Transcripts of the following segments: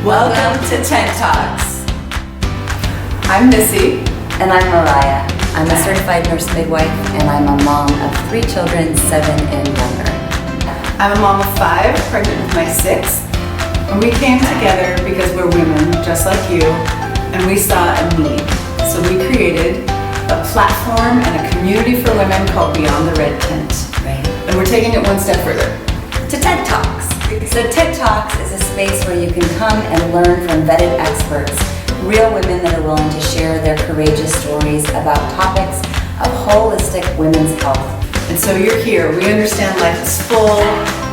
Welcome to Tent Talks. I'm Missy. And I'm Mariah. I'm a certified nurse midwife, and I'm a mom of 3 children, 7 and younger. I'm a mom of 5, pregnant with my 6th. And we came together because we're women, just like you, and we saw a need. So we created a platform and a community for women called Beyond the Red Tent. Right. And we're taking it one step further. To TED Talks. So TED Talks is a space where you can come and learn from vetted experts, real women that are willing to share their courageous stories about topics of holistic women's health. And so you're here. We understand life is full.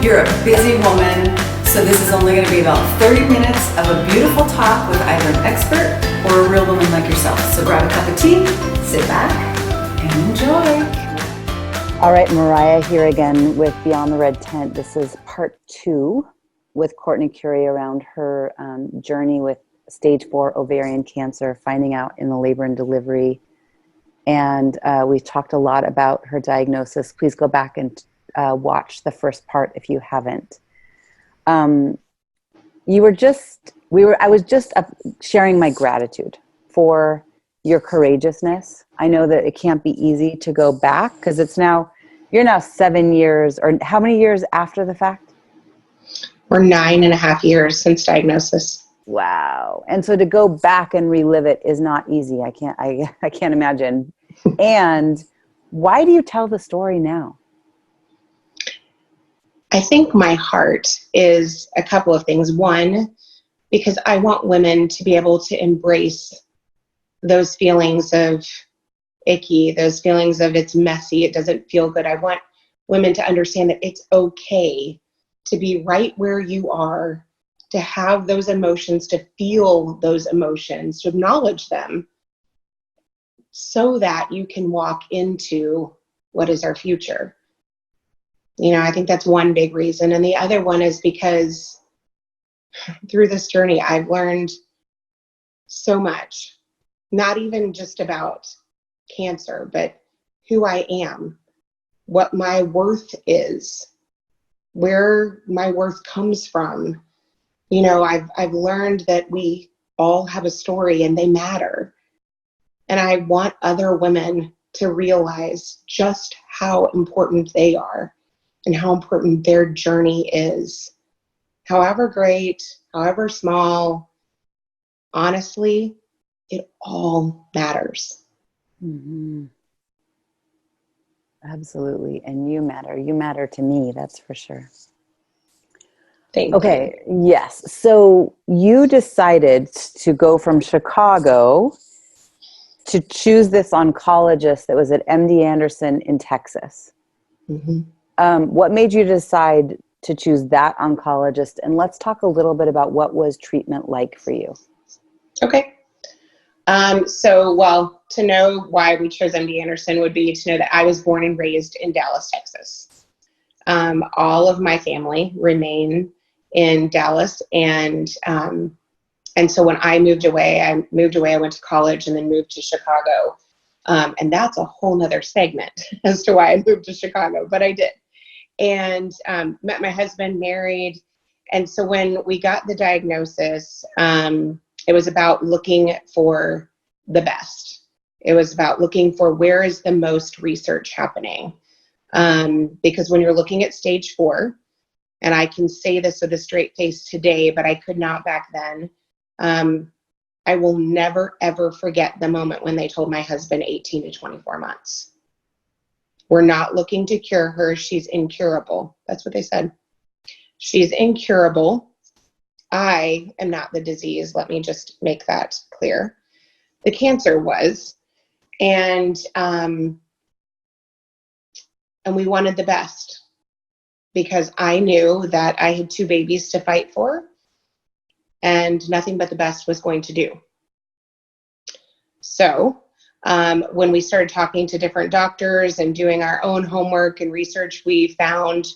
You're a busy woman. So this is only going to be about 30 minutes of a beautiful talk with either an expert or a real woman like yourself. So grab a cup of tea, sit back, and enjoy. All right, Mariah here again with Beyond the Red Tent. This is part 2 with Courtney Curie around her journey with stage 4 ovarian cancer, finding out in the labor and delivery. And we talked a lot about her diagnosis. Please go back and watch the first part if you haven't. I was just sharing my gratitude for your courageousness. I know that it can't be easy to go back because you're now 7 years, or how many years after the fact? We're 9.5 years since diagnosis. Wow. And so to go back and relive it is not easy. I can't imagine. And why do you tell the story now? I think my heart is a couple of things. One, because I want women to be able to embrace those feelings of icky, those feelings of it's messy, it doesn't feel good. I want women to understand that it's okay to be right where you are, to have those emotions, to feel those emotions, to acknowledge them, so that you can walk into what is our future. I think that's one big reason. And the other one is because through this journey, I've learned so much, not even just about cancer, but who I am, what my worth is, where my worth comes from. I've learned that we all have a story and they matter. And I want other women to realize just how important they are and how important their journey is. However great, however small, honestly, it all matters. Mm-hmm. Absolutely. And you matter. You matter to me, that's for sure. Thank you. Yes. So you decided to go from Chicago to choose this oncologist that was at MD Anderson in Texas. Mm-hmm. What made you decide to choose that oncologist? And let's talk a little bit about what was treatment like for you. Okay. To know why we chose MD Anderson would be to know that I was born and raised in Dallas, Texas. All of my family remain in Dallas. And so when I moved away, I went to college and then moved to Chicago. And that's a whole nother segment as to why I moved to Chicago, but I did. And met my husband, married. And so when we got the diagnosis, it was about looking for the best. It was about looking for where is the most research happening. Because when you're looking at stage 4, and I can say this with a straight face today, but I could not back then, I will never, ever forget the moment when they told my husband 18 to 24 months. We're not looking to cure her. She's incurable. That's what they said. She's incurable. I am not the disease. Let me just make that clear. The cancer was. And we wanted the best because I knew that I had 2 babies to fight for and nothing but the best was going to do. So when we started talking to different doctors and doing our own homework and research, we found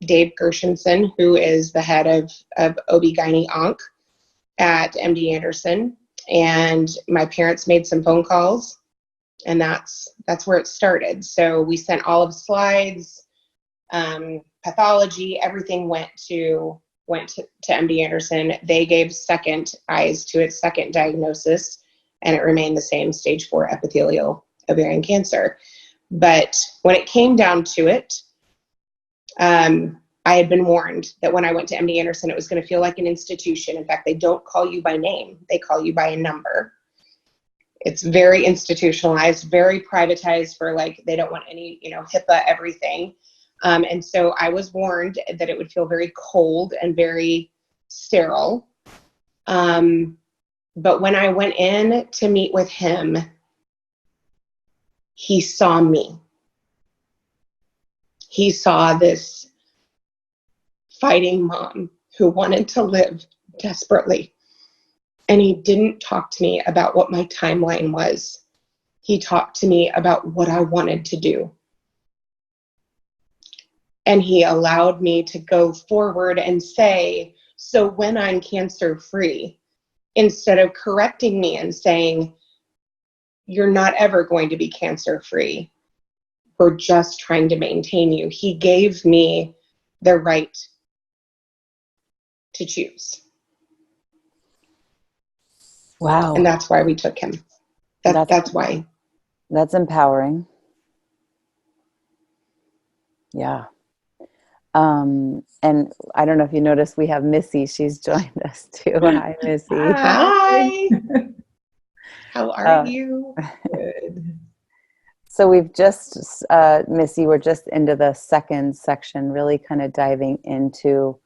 Dave Gershenson, who is the head of OB-GYN-onc at MD Anderson. And my parents made some phone calls, and that's where it started. So we sent all of the slides, pathology, everything went to went to MD Anderson. They gave second eyes to its second diagnosis, and it remained the same, stage 4 epithelial ovarian cancer. But when it came down to it, I had been warned that when I went to MD Anderson, it was going to feel like an institution. In fact, they don't call you by name. They call you by a number. It's very institutionalized, very privatized for like, they don't want any, HIPAA, everything. And so I was warned that it would feel very cold and very sterile. But when I went in to meet with him, he saw me. He saw this fighting mom who wanted to live desperately. And he didn't talk to me about what my timeline was. He talked to me about what I wanted to do. And he allowed me to go forward and say, so when I'm cancer free, instead of correcting me and saying, you're not ever going to be cancer free, we're just trying to maintain you. He gave me the right to choose. Wow. And that's why we took him. That's why. That's empowering. Yeah. And I don't know if you noticed, we have Missy. She's joined us too. Hi, Missy. Hi. How are you? Good. So we've just, Missy, we're just into the second section, really kind of diving into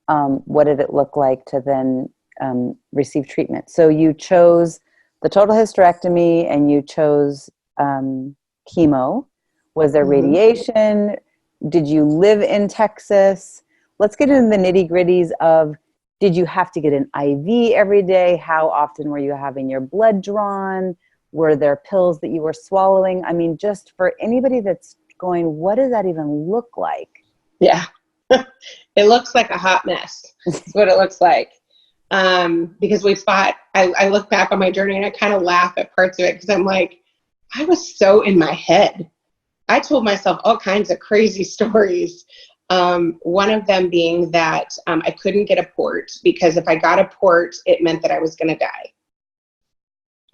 what did it look like to then receive treatment. So you chose the total hysterectomy and you chose chemo. Was there radiation? Did you live in Texas? Let's get into the nitty gritties of, did you have to get an IV every day? How often were you having your blood drawn? Were there pills that you were swallowing? I mean, just for anybody that's going, what does that even look like? Yeah. It looks like a hot mess. That's what it looks like. Because we fought, I look back on my journey and I kind of laugh at parts of it because I'm like, I was so in my head. I told myself all kinds of crazy stories. One of them being that I couldn't get a port because if I got a port, it meant that I was going to die.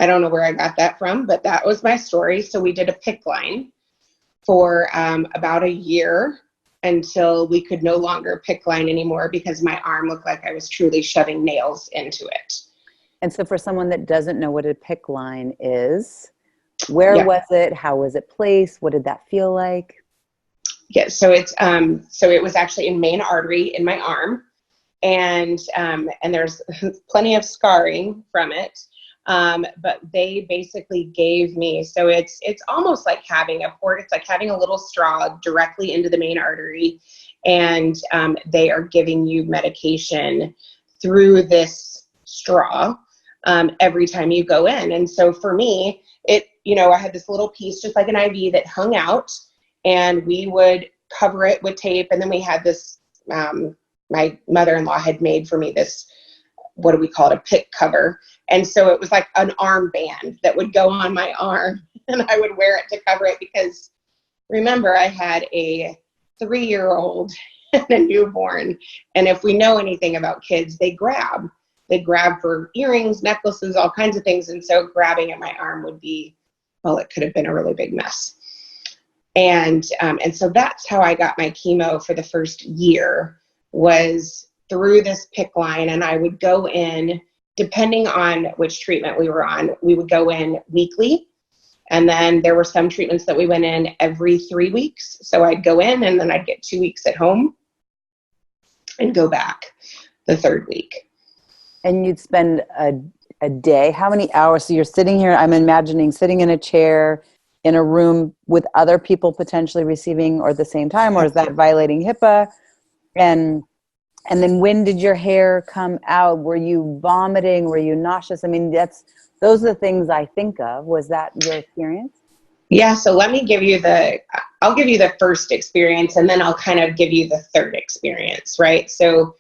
I don't know where I got that from, but that was my story. So we did a PICC line for about a year until we could no longer PICC line anymore because my arm looked like I was truly shoving nails into it. And so for someone that doesn't know what a PICC line is, where was it? How was it placed? What did that feel like? Yeah, so it's so it was actually in main artery in my arm, and there's plenty of scarring from it. But they basically gave me, so it's almost like having a port. It's like having a little straw directly into the main artery, and they are giving you medication through this straw every time you go in. And so for me, I had this little piece, just like an IV, that hung out, and we would cover it with tape. And then we had this, my mother-in-law had made for me this, what do we call it, a PICC cover. And so it was like an armband that would go on my arm, and I would wear it to cover it because, remember, I had a 3-year-old and a newborn. And if we know anything about kids, they grab for earrings, necklaces, all kinds of things. And so grabbing at my arm would be, well, it could have been a really big mess. And so that's how I got my chemo for the first year, was through this PICC line. And I would go in, depending on which treatment we were on, we would go in weekly. And then there were some treatments that we went in every 3 weeks. So I'd go in and then I'd get 2 weeks at home and go back the third week. And you'd spend a day, how many hours? So you're sitting here, I'm imagining sitting in a chair in a room with other people potentially receiving or at the same time, or is that violating HIPAA? And then when did your hair come out? Were you vomiting? Were you nauseous? I mean, those are the things I think of. Was that your experience? Yeah, so let me give you I'll give you the first experience and then I'll kind of give you the third experience, right? So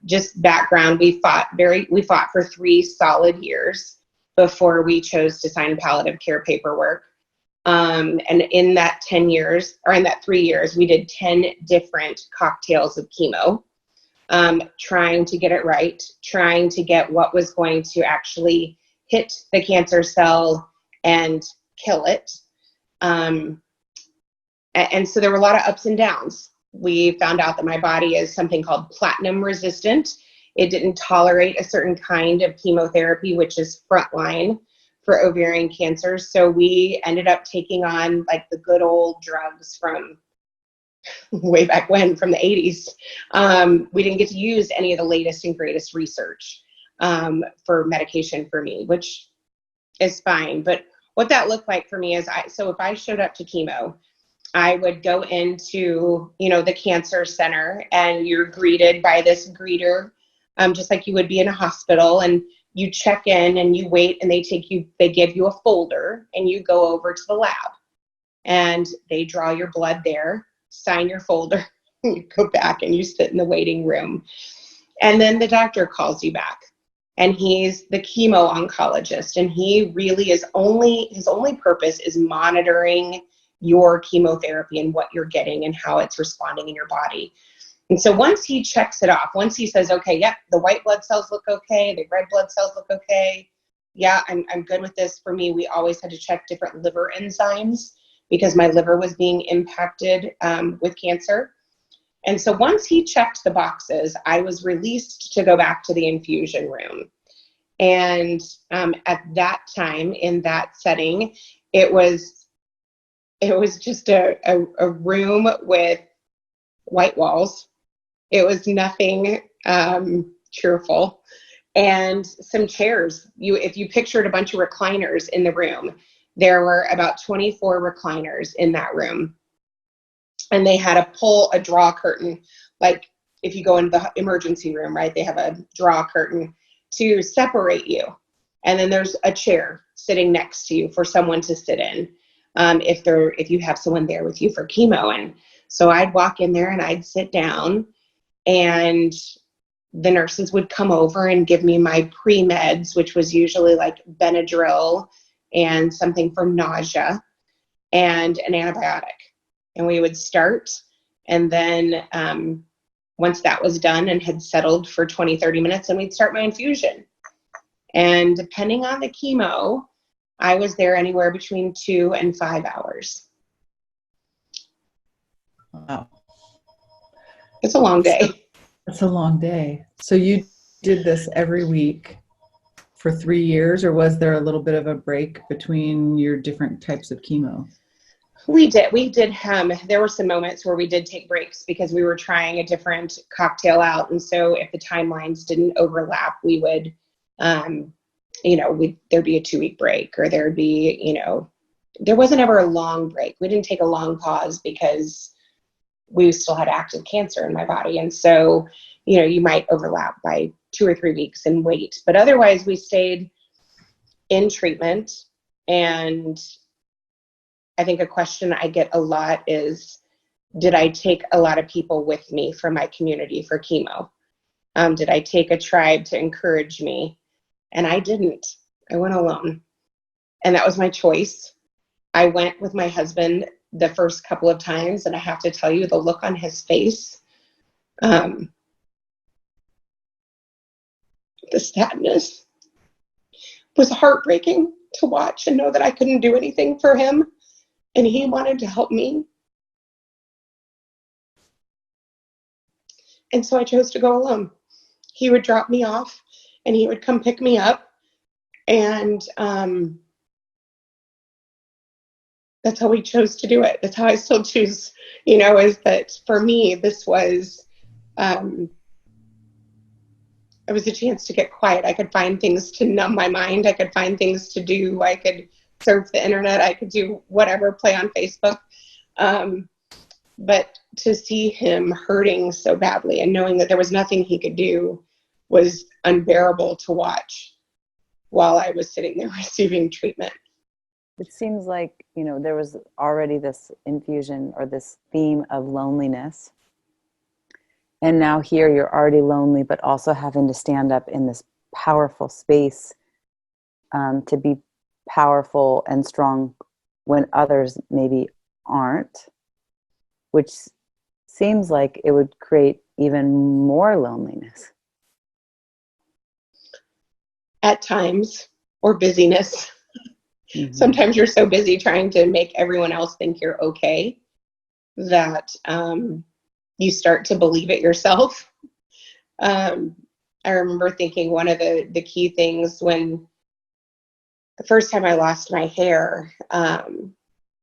just background, we fought for 3 solid years before we chose to sign palliative care paperwork. And in that 10 years, or in that 3 years, we did 10 different cocktails of chemo. trying to get it right, trying to get what was going to actually hit the cancer cell and kill it. And so there were a lot of ups and downs. We found out that my body is something called platinum resistant. It didn't tolerate a certain kind of chemotherapy, which is frontline for ovarian cancer. So we ended up taking on like the good old drugs from way back when, from the 80s. We didn't get to use any of the latest and greatest research for medication for me, which is fine. But what that looked like for me is, so if I showed up to chemo, I would go into, the cancer center, and you're greeted by this greeter, just like you would be in a hospital, and you check in and you wait, and they give you a folder, and you go over to the lab, and they draw your blood there, sign your folder, and you go back and you sit in the waiting room. And then the doctor calls you back, and he's the chemo oncologist, and he really his only purpose is monitoring your chemotherapy and what you're getting and how it's responding in your body. And so once he checks it off, once he says, okay, yep, the white blood cells look okay, the red blood cells look okay, yeah, I'm good with this. For me, we always had to check different liver enzymes because my liver was being impacted with cancer. And so once he checked the boxes, I was released to go back to the infusion room. And at that time, in that setting, it was just a room with white walls. It was nothing cheerful, and some chairs. If you pictured a bunch of recliners in the room, there were about 24 recliners in that room, and they had a draw curtain. Like if you go into the emergency room, right? They have a draw curtain to separate you, and then there's a chair sitting next to you for someone to sit in. If you have someone there with you for chemo. And so I'd walk in there and I'd sit down, and the nurses would come over and give me my pre-meds, which was usually like Benadryl and something for nausea and an antibiotic. And we would start. And then once that was done and had settled for 20, 30 minutes, then we'd start my infusion. And depending on the chemo, I was there anywhere between 2 and 5 hours. Wow. It's a long day. That's a long day. So you did this every week for 3 years, or was there a little bit of a break between your different types of chemo? We did. There were some moments where we did take breaks because we were trying a different cocktail out. And so if the timelines didn't overlap, we would, there'd be a 2-week break, or there'd be, there wasn't ever a long break. We didn't take a long pause because we still had active cancer in my body. And so, you might overlap by 2 or 3 weeks and wait, but otherwise we stayed in treatment. And I think a question I get a lot is, did I take a lot of people with me from my community for chemo? Did I take a tribe to encourage me? And I didn't. I went alone. And that was my choice. I went with my husband the first couple of times, and I have to tell you, the look on his face, the sadness was heartbreaking to watch and know that I couldn't do anything for him, and he wanted to help me. And so I chose to go alone. He would drop me off, and he would come pick me up. And that's how we chose to do it. That's how I still choose, is that for me, this was, it was a chance to get quiet. I could find things to numb my mind. I could find things to do. I could surf the internet. I could do whatever, play on Facebook. But to see him hurting so badly and knowing that there was nothing he could do was unbearable to watch while I was sitting there receiving treatment. It seems like, there was already this infusion or this theme of loneliness. And now here you're already lonely, but also having to stand up in this powerful space to be powerful and strong when others maybe aren't, which seems like it would create even more loneliness. At times, or busyness. Mhm. Sometimes you're so busy trying to make everyone else think you're okay that you start to believe it yourself. I remember thinking one of the key things when the first time I lost my hair,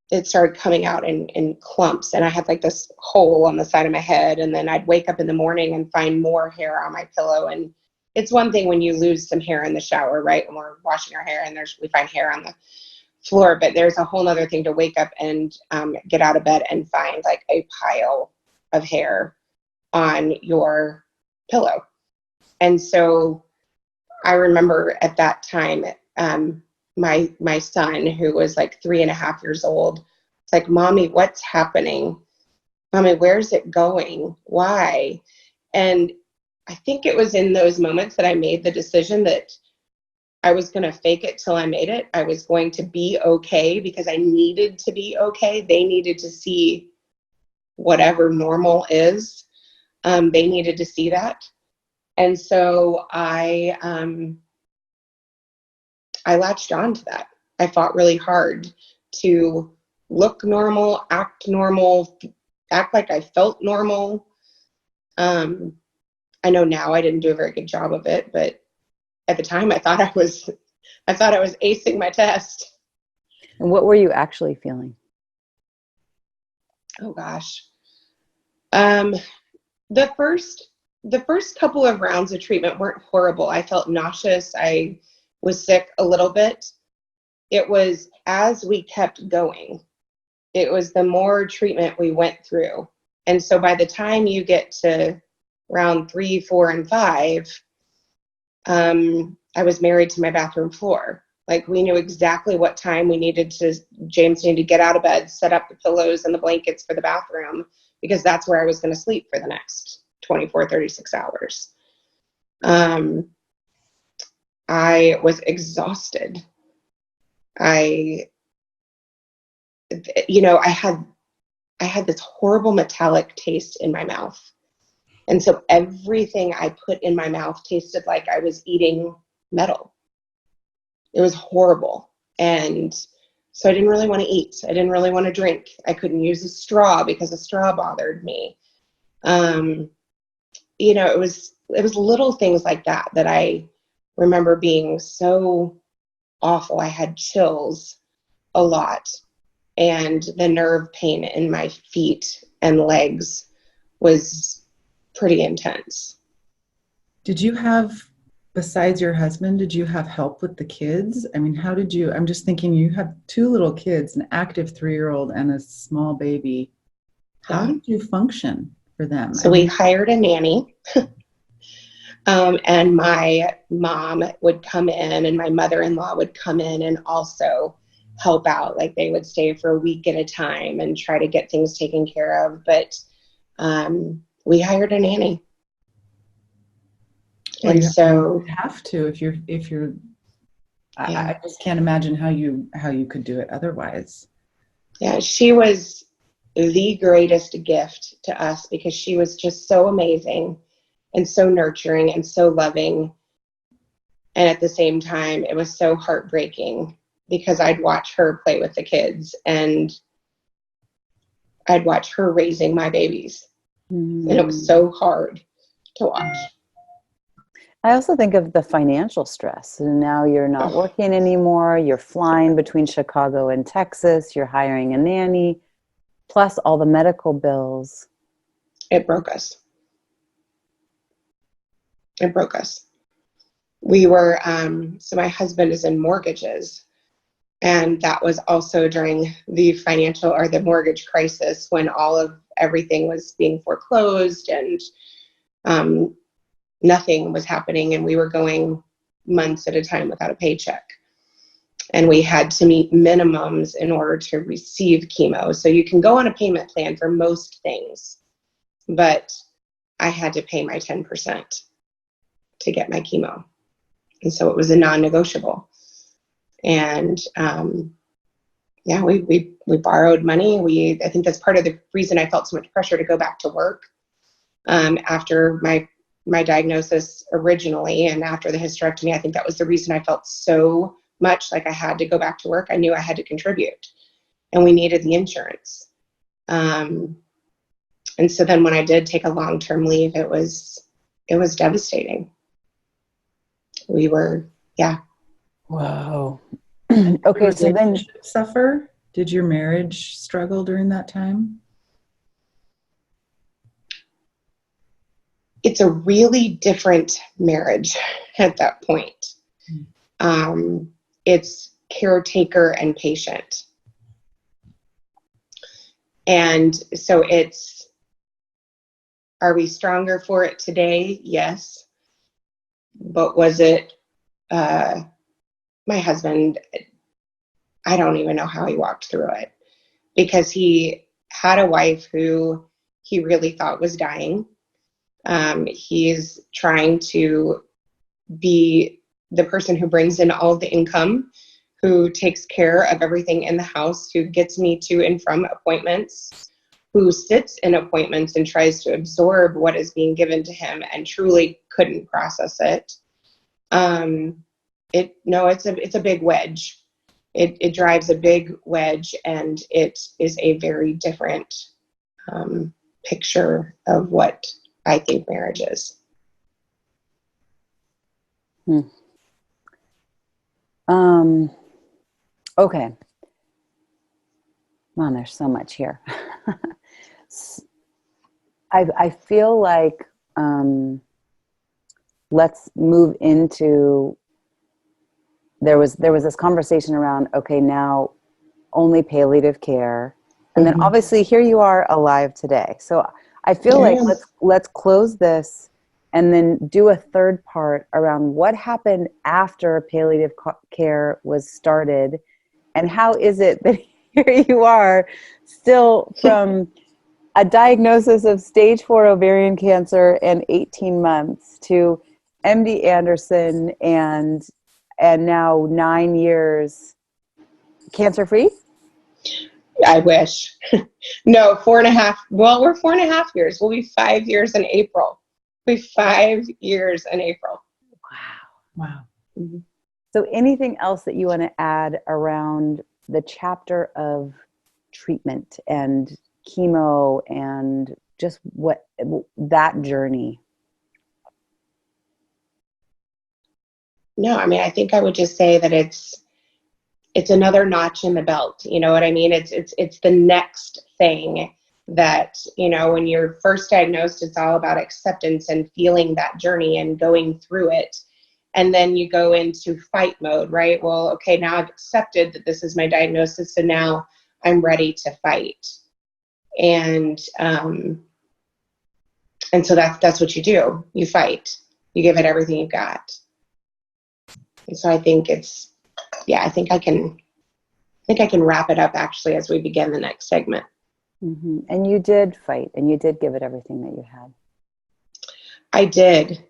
it started coming out in clumps, and I had like this hole on the side of my head, and then I'd wake up in the morning and find more hair on my pillow. And it's one thing when you lose some hair in the shower, right? When we're washing our hair and we find hair on the floor, but there's a whole nother thing to wake up and get out of bed and find like a pile of hair on your pillow. And so I remember at that time, my son, who was like 3.5 years old, it's like, Mommy, what's happening? Mommy, where's it going? Why? And I think it was in those moments that I made the decision that I was going to fake it till I made it. I was going to be okay because I needed to be okay. They needed to see whatever normal is. They needed to see that. And so I latched on to that. I fought really hard to look normal, act like I felt normal. I know now I didn't do a very good job of it, but at the time I thought I was acing my test. And what were you actually feeling? Oh gosh. The first couple of rounds of treatment weren't horrible. I felt nauseous. I was sick a little bit. It was as we kept going, it was the more treatment we went through. And so by the time you get to round 3, 4, and 5, I was married to my bathroom floor. Like, we knew exactly what time James needed to get out of bed, set up the pillows and the blankets for the bathroom, because that's where I was going to sleep for the next 24, 36 hours. I was exhausted. I had this horrible metallic taste in my mouth. And so everything I put in my mouth tasted like I was eating metal. It was horrible. And so I didn't really want to eat. I didn't really want to drink. I couldn't use a straw because a straw bothered me. It was little things like that I remember being so awful. I had chills a lot, and the nerve pain in my feet and legs was pretty intense. Did you have, besides your husband, did you have help with the kids? I mean, I'm just thinking, you have 2 little kids, an active 3-year-old and a small baby. How Yeah. did you function for them? So we hired a nanny. And my mom would come in, and my mother-in-law would come in and also help out. Like, they would stay for a week at a time and try to get things taken care of. But we hired a nanny. Well, And so you have to, if you're yeah. I just can't imagine how you could do it otherwise. Yeah, she was the greatest gift to us because she was just so amazing and so nurturing and so loving. And at the same time, it was so heartbreaking because I'd watch her play with the kids and I'd watch her raising my babies. Mm. And it was so hard to watch. I also think of the financial stress. And now you're not working anymore. You're flying between Chicago and Texas. You're hiring a nanny, plus all the medical bills. It broke us. We were, so my husband is in mortgages. And that was also during the financial or the mortgage crisis when everything was being foreclosed and nothing was happening. And we were going months at a time without a paycheck. And we had to meet minimums in order to receive chemo. So you can go on a payment plan for most things, but I had to pay my 10% to get my chemo. And so it was a non-negotiable. And yeah, we borrowed money. I think that's part of the reason I felt so much pressure to go back to work after my diagnosis originally, and after the hysterectomy. I think that was the reason I felt so much like I had to go back to work. I knew I had to contribute, and we needed the insurance. And so then when I did take a long-term leave, it was devastating. We were, yeah. Whoa. Did Okay, your so then, relationship suffer? Did your marriage struggle during that time? It's a really different marriage at that point. It's caretaker and patient. And so are we stronger for it today? Yes. But was it, my husband, I don't even know how he walked through it, because he had a wife who he really thought was dying. He's trying to be the person who brings in all of the income, who takes care of everything in the house, who gets me to and from appointments, who sits in appointments and tries to absorb what is being given to him and truly couldn't process it. It's a big wedge. It drives a big wedge, and it is a very different picture of what I think marriage is. Okay. Man, there's so much here. I feel like let's move into, there was this conversation around, okay, now only palliative care. And then obviously here you are alive today. So I feel like let's close this and then do a third part around what happened after palliative care was started, and how is it that here you are still from a diagnosis of stage 4 ovarian cancer and 18 months to MD Anderson and now 9 years cancer free? I wish. No, 4.5. Well, we're 4.5 years. We'll be 5 years in April. We'll be 5 years in April. Wow. Mm-hmm. So anything else that you want to add around the chapter of treatment and chemo and just what that journey? No, I mean, I think I would just say that it's another notch in the belt. You know what I mean? It's the next thing that, when you're first diagnosed, it's all about acceptance and feeling that journey and going through it. And then you go into fight mode, right? Well, okay, now I've accepted that this is my diagnosis, so now I'm ready to fight. And so that's what you do. You fight. You give it everything you've got. And so I think I think I can wrap it up actually as we begin the next segment. Mm-hmm. And you did fight, and you did give it everything that you had. I did.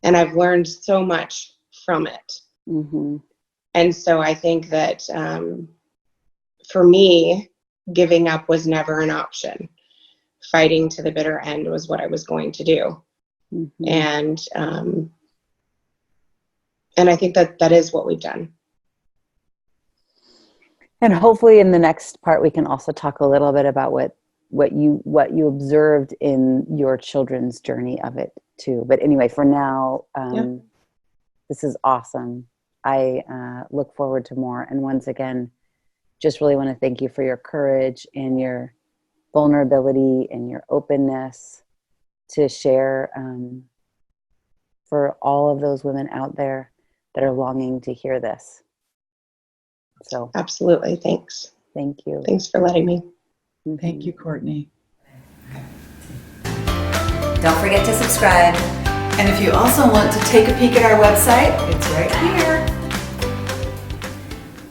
And I've learned so much from it. Mm-hmm. And so I think that for me, giving up was never an option. Fighting to the bitter end was what I was going to do. Mm-hmm. And I think that is what we've done. And hopefully in the next part, we can also talk a little bit about what you observed in your children's journey of it too. But anyway, for now, This is awesome. I look forward to more. And once again, just really want to thank you for your courage and your vulnerability and your openness to share for all of those women out there that are longing to hear this. So absolutely. Thanks. Thank you. Thanks for letting me. Thank you, Courtney. Don't forget to subscribe. And if you also want to take a peek at our website, it's right here.